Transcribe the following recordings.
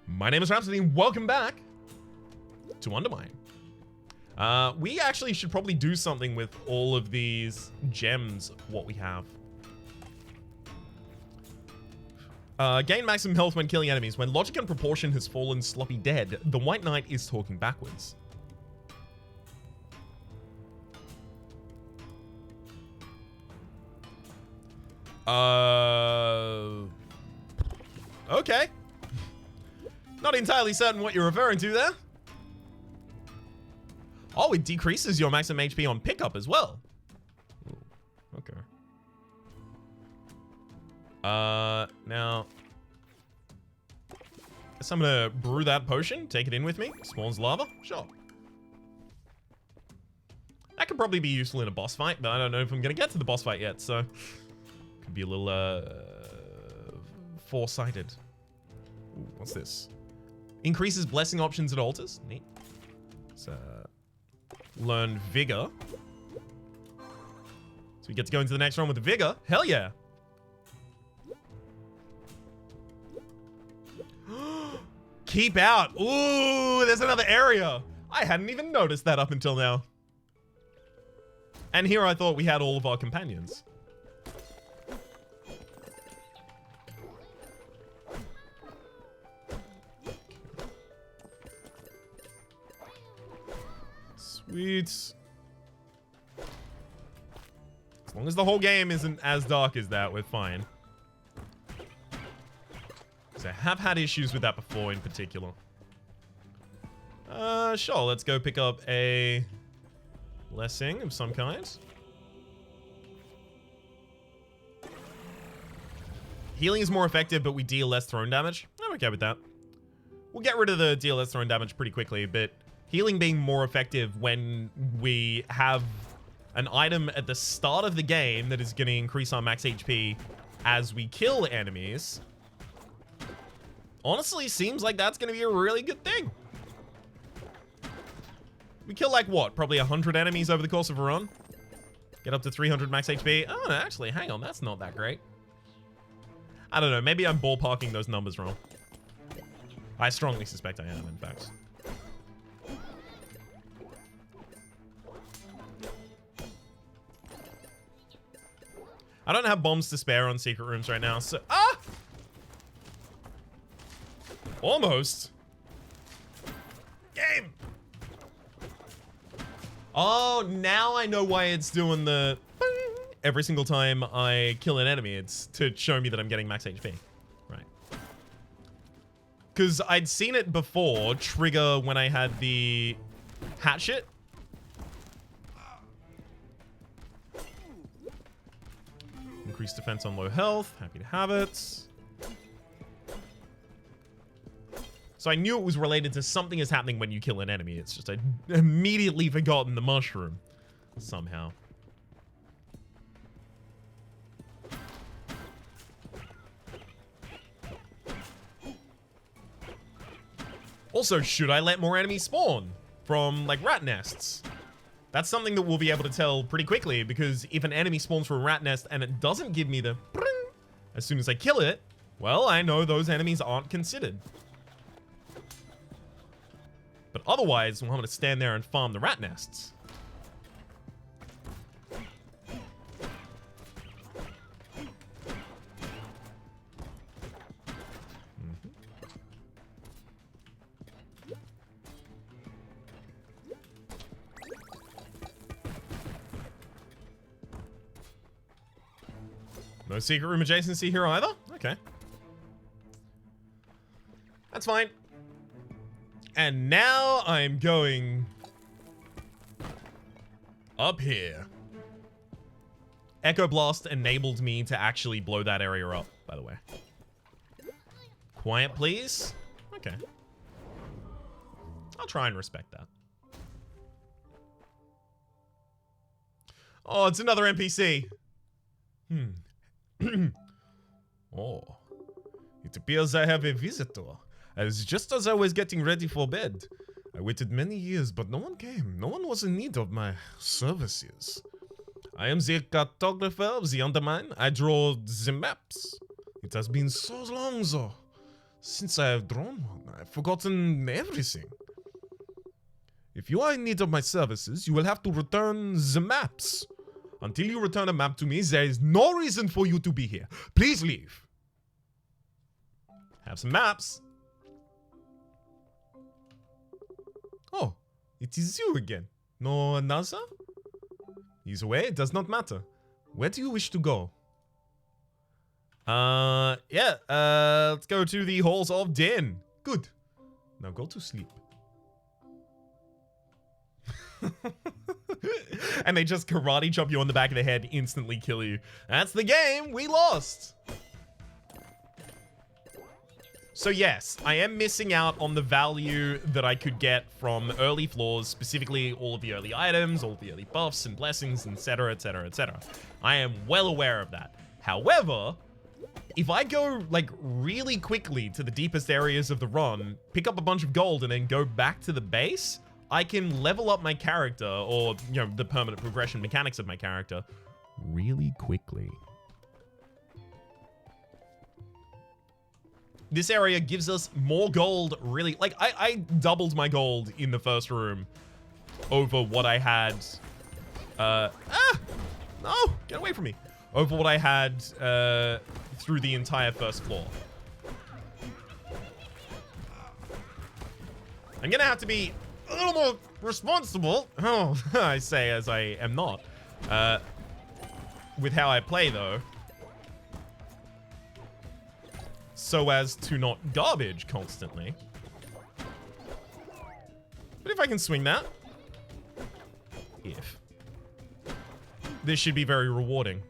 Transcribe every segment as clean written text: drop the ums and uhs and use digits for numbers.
My name is Rhapsody, and welcome back to UnderMine. We actually should probably do something with all of these gems, what we have. Gain maximum health when killing enemies. When logic and proportion has fallen sloppy dead, the White Knight is talking backwards. Okay. Not entirely certain what you're referring to there. Oh, it decreases your maximum HP on pickup as well. Ooh, okay. Now, guess I'm gonna brew that potion, take it in with me. Spawns lava? Sure. That could probably be useful in a boss fight, but I don't know if I'm gonna get to the boss fight yet, so could be a little foresighted. Ooh, what's this? Increases blessing options at altars. Neat. So learn vigor. So we get to go into the next round with the vigor. Hell yeah. Keep out. Ooh, there's another area. I hadn't even noticed that up until now. And here I thought we had all of our companions. Sweet. As long as the whole game isn't as dark as that, we're fine. Because I have had issues with that before in particular. Sure, let's go pick up a blessing of some kind. Healing is more effective, but we deal less thrown damage. I'm okay with that. We'll get rid of the deal less thrown damage pretty quickly, but healing being more effective when we have an item at the start of the game that is going to increase our max HP as we kill enemies, honestly seems like that's going to be a really good thing. We kill like what? Probably 100 enemies over the course of a run. Get up to 300 max HP. Oh, no, actually, hang on. That's not that great. I don't know. Maybe I'm ballparking those numbers wrong. I strongly suspect I am, in fact. I don't have bombs to spare on secret rooms right now, so... Ah! Almost. Game! Oh, now I know why it's doing the... Bing! Every single time I kill an enemy. It's to show me that I'm getting max HP. Right. Because I'd seen it before trigger when I had the hatchet. Increased defense on low health. Happy to have it. So I knew it was related to something is happening when you kill an enemy. It's just I'd immediately forgotten the mushroom. Somehow. Also, should I let more enemies spawn from, like, rat nests? That's something that we'll be able to tell pretty quickly, because if an enemy spawns from a rat nest and it doesn't give me the bring as soon as I kill it, well, I know those enemies aren't considered. But otherwise, I'm going to stand there and farm the rat nests. No secret room adjacency here either? Okay. That's fine. And now I'm going up here. Echo Blast enabled me to actually blow that area up, by the way. Quiet, please. Okay. I'll try and respect that. Oh, it's another NPC. Oh, it appears I have a visitor. Just as I was getting ready for bed. I waited many years, but no one came. No one was in need of my services. I am the cartographer of the UnderMine. I draw the maps. It has been so long, though. Since I have drawn one, I've forgotten everything. If you are in need of my services, you will have to return the maps. Until you return a map to me, there is no reason for you to be here. Please leave. Have some maps. Oh, it is you again. No another? Either way, it does not matter. Where do you wish to go? Let's go to the halls of Din. Good. Now go to sleep. And they just karate chop you on the back of the head, instantly kill you. That's the game. We lost. So yes, I am missing out on the value that I could get from early floors, specifically all of the early items, all of the early buffs and blessings, etc, etc, etc. I am well aware of that. However, if I go like really quickly to the deepest areas of the run, pick up a bunch of gold and then go back to the base, I can level up my character, or, you know, the permanent progression mechanics of my character really quickly. This area gives us more gold, really. Like, I doubled my gold in the first room over what I had. No, get away from me. Over what I had through the entire first floor. I'm gonna have to be a little more responsible. Oh, I say as I am not. With how I play, though. So as to not garbage constantly. But if I can swing that. If. This should be very rewarding.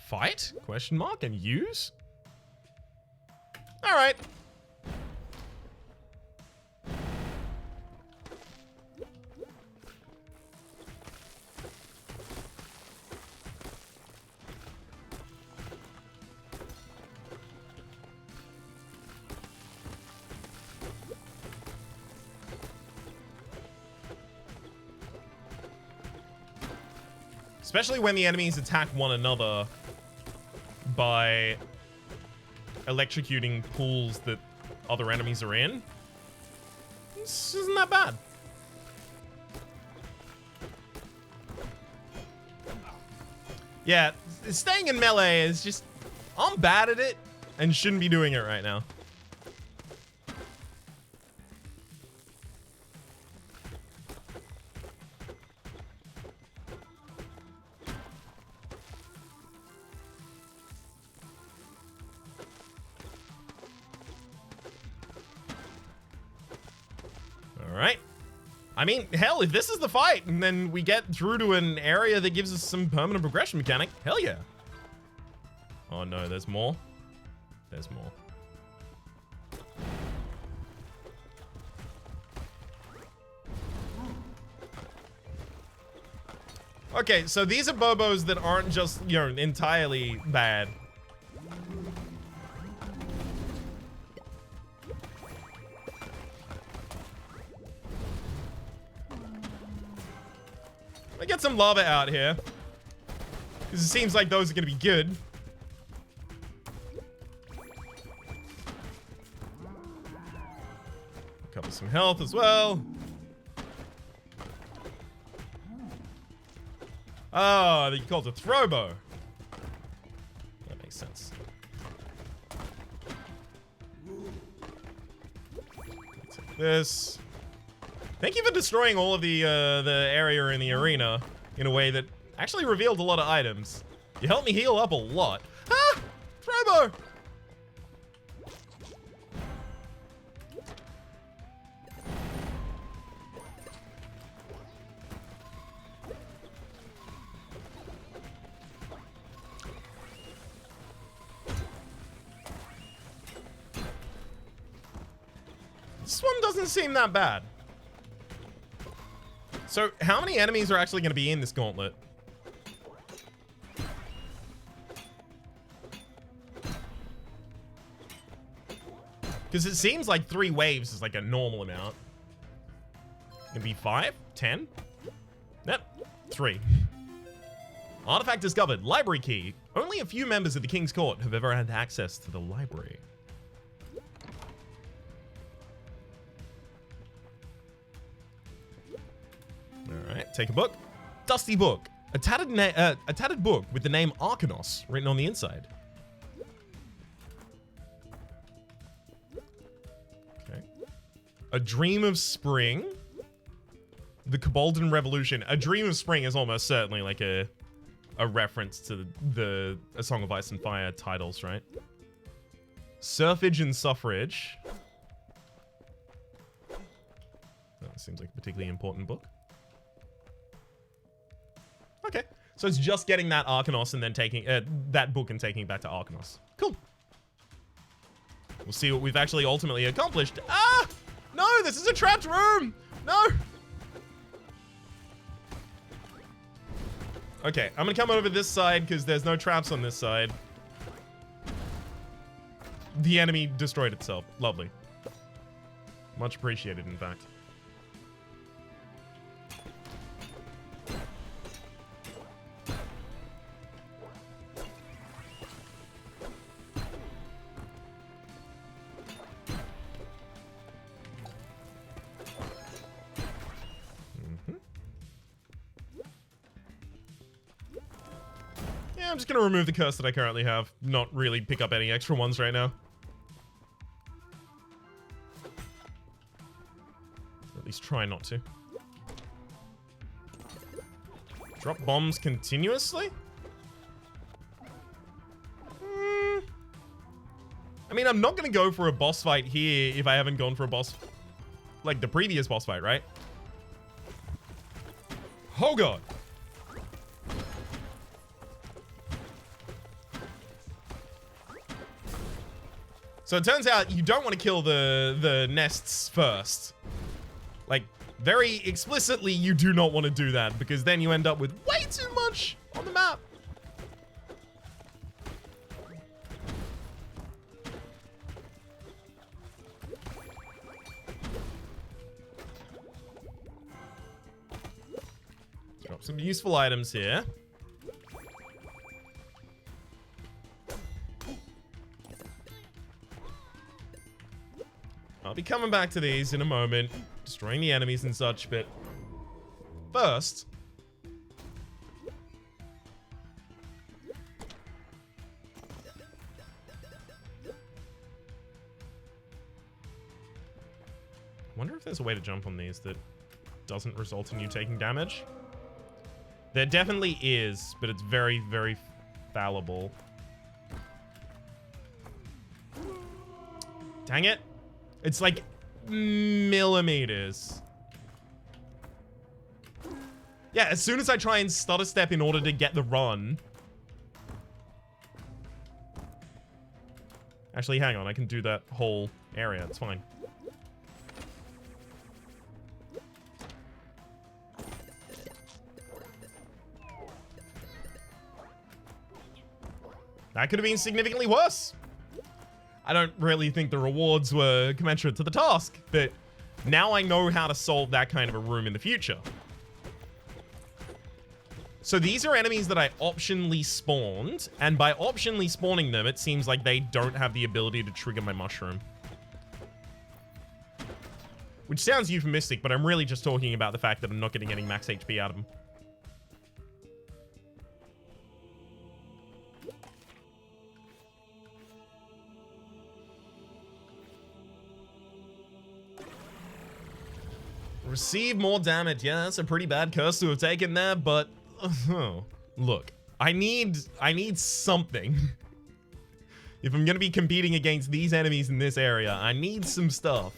Fight? Question mark? And use? Alright. Especially when the enemies attack one another by electrocuting pools that other enemies are in. This isn't that bad. Yeah, staying in melee is just... I'm bad at it and shouldn't be doing it right now. Alright. I mean, hell, if this is the fight, and then we get through to an area that gives us some permanent progression mechanic, hell yeah. Oh no, there's more. There's more. Okay, so these are Bobos that aren't just, you know, entirely bad. Let me get some lava out here. Because it seems like those are going to be good. Cover some health as well. Oh, you called it a throw bow. That makes sense. Take this. Thank you for destroying all of the area in the arena in a way that actually revealed a lot of items. You helped me heal up a lot. Ah! Throw bow! This one doesn't seem that bad. So, how many enemies are actually going to be in this gauntlet? Because it seems like 3 waves is like a normal amount. Gonna be 5? 10? Yep. 3. Artifact discovered. Library key. Only a few members of the King's Court have ever had access to the library. Alright, take a book. Dusty book. A tattered book with the name Arcanos written on the inside. Okay. A Dream of Spring. The Cabaldan Revolution. A Dream of Spring is almost certainly like a reference to the A Song of Ice and Fire titles, right? Surfage and Suffrage. That seems like a particularly important book. Okay, so it's just getting that Arcanos and then taking that book and taking it back to Arcanos. Cool. We'll see what we've actually ultimately accomplished. Ah! No, this is a trapped room! No! Okay, I'm gonna come over this side because there's no traps on this side. The enemy destroyed itself. Lovely. Much appreciated, in fact. I'm just going to remove the curse that I currently have. Not really pick up any extra ones right now. At least try not to. Drop bombs continuously? I mean, I'm not going to go for a boss fight here if I haven't gone for a boss... like the previous boss fight, right? Oh god! So it turns out you don't want to kill the nests first. Like, very explicitly, you do not want to do that, because then you end up with way too much on the map. Drop some useful items here. I'll be coming back to these in a moment, destroying the enemies and such, but first... I wonder if there's a way to jump on these that doesn't result in you taking damage. There definitely is, but it's very, very fallible. Dang it. It's like millimeters. Yeah, as soon as I try and stutter step in order to get the run. Actually, hang on. I can do that whole area. It's fine. That could have been significantly worse. I don't really think the rewards were commensurate to the task, but now I know how to solve that kind of a room in the future. So these are enemies that I optionally spawned, and by optionally spawning them, it seems like they don't have the ability to trigger my mushroom. Which sounds euphemistic, but I'm really just talking about the fact that I'm not getting any max HP out of them. Receive more damage. Yeah, that's a pretty bad curse to have taken there, but look, I need something. If I'm gonna be competing against these enemies in this area, I need some stuff.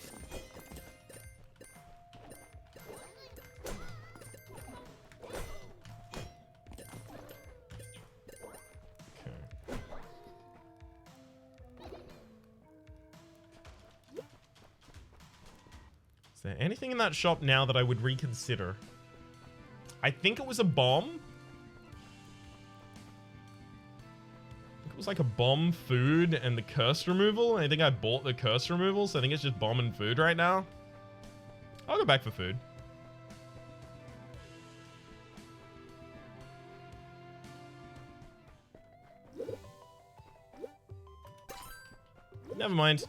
Is there anything in that shop now that I would reconsider? I think it was a bomb. I think it was like a bomb, food, and the curse removal. I think I bought the curse removal, so I think it's just bomb and food right now. I'll go back for food. Never mind.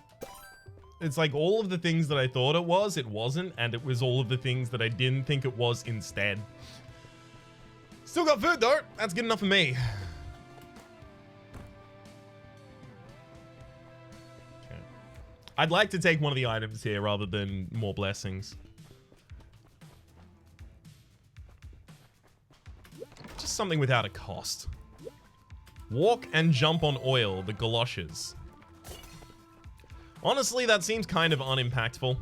It's like all of the things that I thought it wasn't, and it was all of the things that I didn't think it was instead. Still got food though. That's good enough for me. Okay. I'd like to take one of the items here rather than more blessings. Just something without a cost. Walk and jump on oil, the galoshes. Honestly, that seems kind of unimpactful.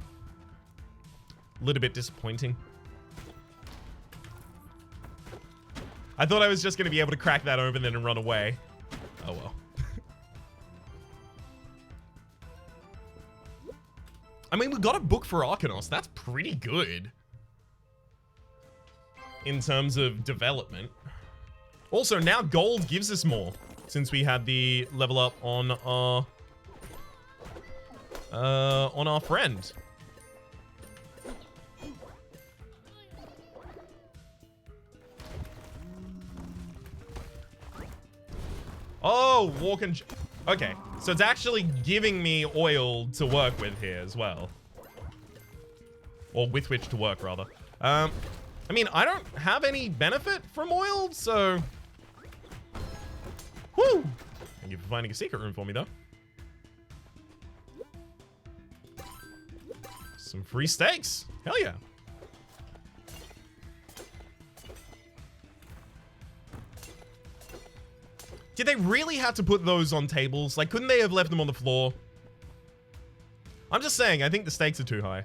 A little bit disappointing. I thought I was just going to be able to crack that open then and run away. Oh well. I mean, we got a book for Arcanos. That's pretty good. In terms of development. Also, now gold gives us more. Since we had the level up on our friend. Oh, walk and... Okay, so it's actually giving me oil to work with here as well. Or with which to work, rather. I mean, I don't have any benefit from oil, so... Woo! Thank you for finding a secret room for me, though. Some free steaks. Hell yeah. Did they really have to put those on tables? Like, couldn't they have left them on the floor? I'm just saying, I think the stakes are too high.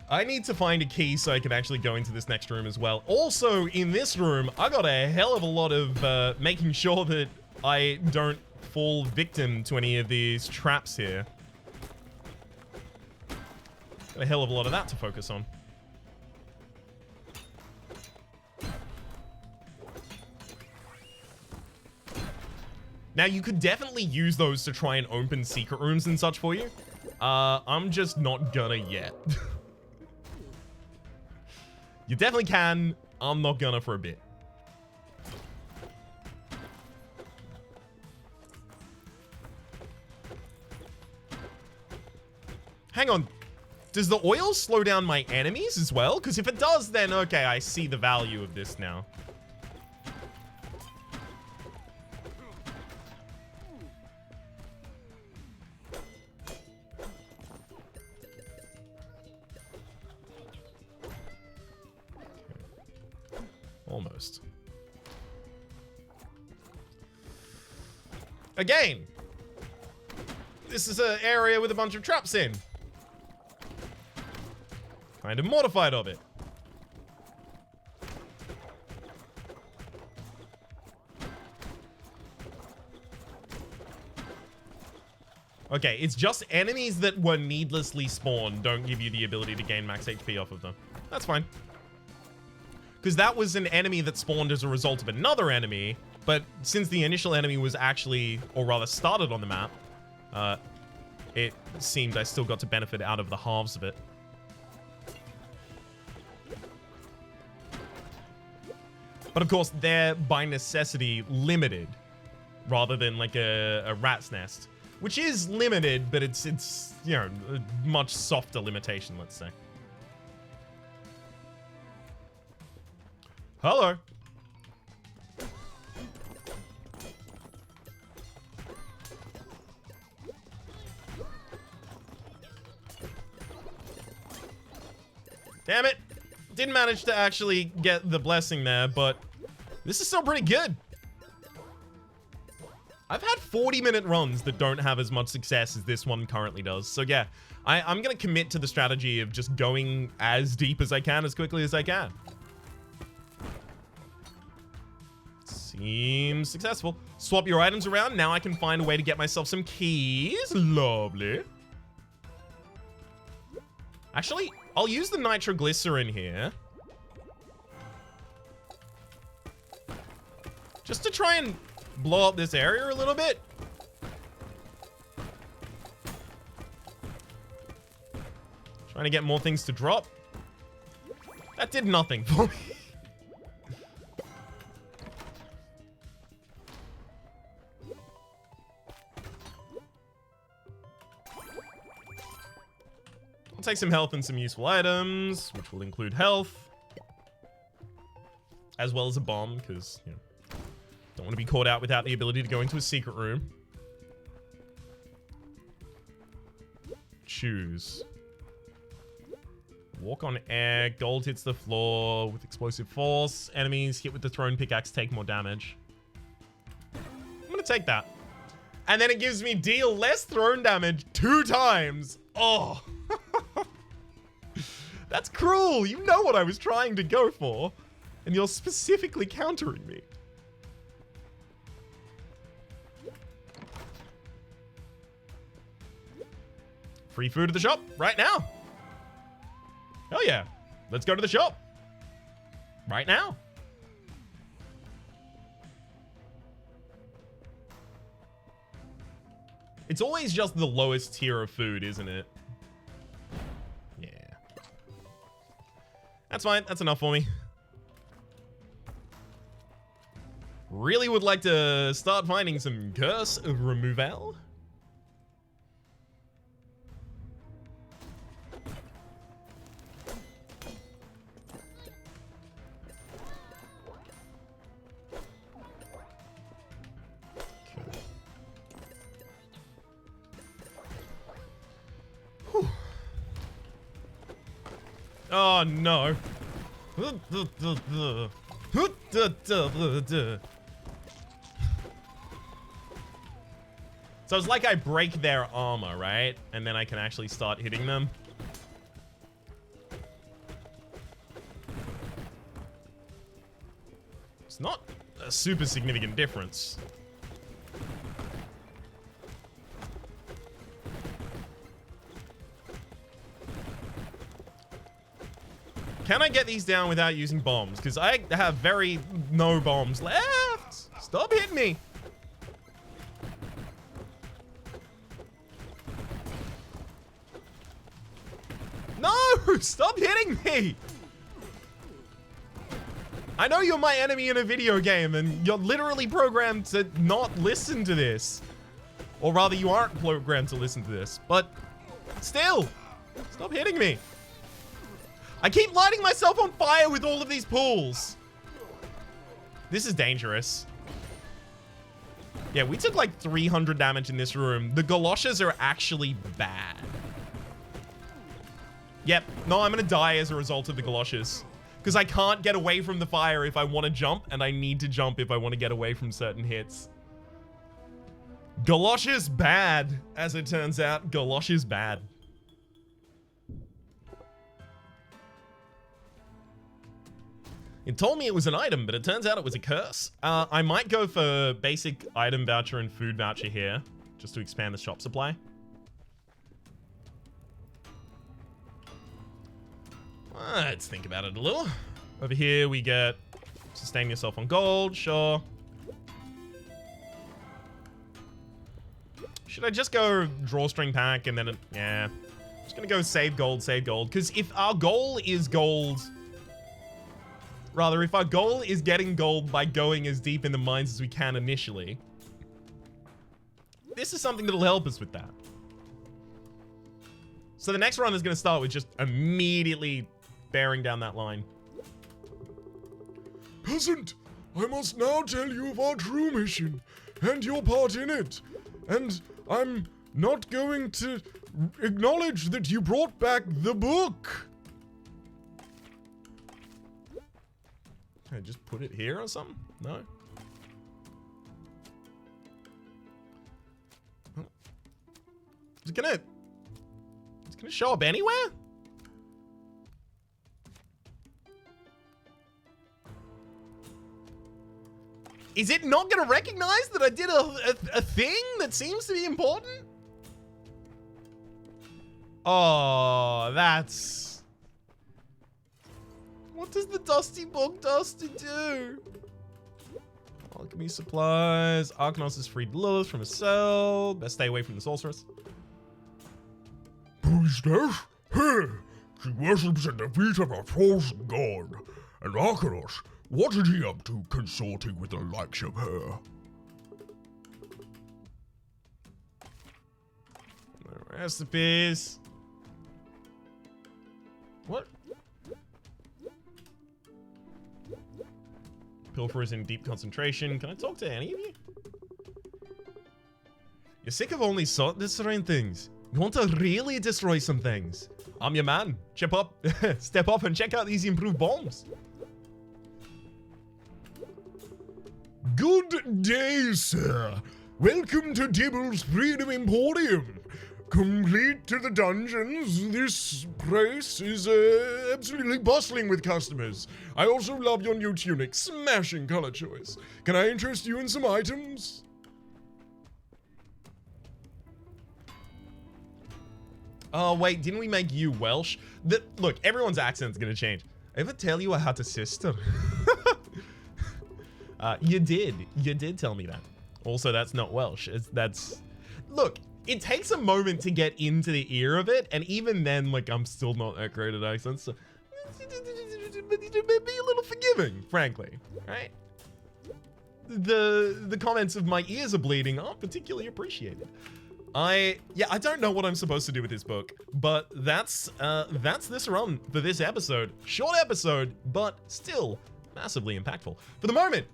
I need to find a key so I can actually go into this next room as well. Also, in this room, I got a hell of a lot of making sure that I don't fall victim to any of these traps here. Got a hell of a lot of that to focus on. Now, you could definitely use those to try and open secret rooms and such for you. I'm just not gonna yet. You definitely can. I'm not gonna for a bit. Hang on. Does the oil slow down my enemies as well? Because if it does, then okay, I see the value of this now. Almost. Again, this is an area with a bunch of traps in. Kind of mortified of it. Okay, it's just enemies that were needlessly spawned don't give you the ability to gain max HP off of them. That's fine. Because that was an enemy that spawned as a result of another enemy, but since the initial enemy was actually, or rather started on the map, it seemed I still got to benefit out of the halves of it. But of course, they're by necessity limited, rather than like a rat's nest, which is limited, but it's you know, a much softer limitation, let's say. Hello. Damn it. Didn't manage to actually get the blessing there, but this is still pretty good. I've had 40-minute runs that don't have as much success as this one currently does. So yeah, I'm going to commit to the strategy of just going as deep as I can, as quickly as I can. Seems successful. Swap your items around. Now I can find a way to get myself some keys. Lovely. Actually, I'll use the nitroglycerin here. Just to try and blow up this area a little bit. Trying to get more things to drop. That did nothing for me. We'll take some health and some useful items, which will include health. As well as a bomb, because, you know, don't want to be caught out without the ability to go into a secret room. Choose. Walk on air. Gold hits the floor with explosive force. Enemies hit with the thrown pickaxe take more damage. I'm going to take that. And then it gives me deal less thrown damage 2 times. Oh. That's cruel. You know what I was trying to go for. And you're specifically countering me. Free food at the shop right now. Hell yeah. Let's go to the shop. Right now. It's always just the lowest tier of food, isn't it? Yeah. That's fine. That's enough for me. Really would like to start finding some curse removal. Oh no. So it's like I break their armor, right? And then I can actually start hitting them. It's not a super significant difference. Can I get these down without using bombs? Because I have no bombs left. Stop hitting me. No, stop hitting me. I know you're my enemy in a video game and you're literally programmed to not listen to this. Or rather, you aren't programmed to listen to this. But still, stop hitting me. I keep lighting myself on fire with all of these pools. This is dangerous. Yeah, we took like 300 damage in this room. The galoshes are actually bad. Yep. No, I'm going to die as a result of the galoshes. Because I can't get away from the fire if I want to jump, and I need to jump if I want to get away from certain hits. Galoshes bad, as it turns out. Galoshes bad. It told me it was an item, but it turns out it was a curse. I might go for basic item voucher and food voucher here, just to expand the shop supply. Let's think about it a little. Over here we get sustain yourself on gold, sure. Should I just go drawstring pack and then, yeah. Just gonna go save gold, because if our goal is gold... Rather, if our goal is getting gold by going as deep in the mines as we can initially, this is something that'll help us with that. So the next run is going to start with just immediately bearing down that line. Peasant, I must now tell you of our true mission and your part in it. And I'm not going to acknowledge that you brought back the book. Can I just put it here or something? No. It's gonna show up anywhere? Is it not gonna recognize that I did a thing that seems to be important? Oh, that's... What does the Dusty Book Dusty do? Alchemy supplies. Arcanos is freed Lilith from a cell. Best stay away from the sorceress. Priestess? Here! She worships at the feet of a false god. And Arcanos, what is he up to consorting with the likes of her? Recipes. What? Pilfer is in deep concentration. Can I talk to any of you? You're sick of only destroying things. You want to really destroy some things. I'm your man. Step up and check out these improved bombs. Good day, sir. Welcome to Dibble's Freedom Emporium. Complete to the dungeons, this place is absolutely bustling with customers. I also love your new tunic, smashing color choice. Can I interest you in some items? Oh, wait, didn't we make you Welsh? Look, everyone's accent's gonna change. I ever tell you I had a sister? You did tell me that. Also, that's not Welsh. Look, it takes a moment to get into the ear of it, and even then, like, I'm still not that great at accents, so be a little forgiving, frankly, right? The comments of my ears are bleeding aren't particularly appreciated. I don't know what I'm supposed to do with this book, but that's this run for this episode. Short episode, but still massively impactful. For the moment,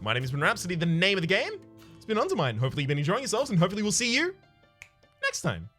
my name has been Rhapsody. The name of the game has been UnderMine. Hopefully you've been enjoying yourselves, and hopefully we'll see you next time.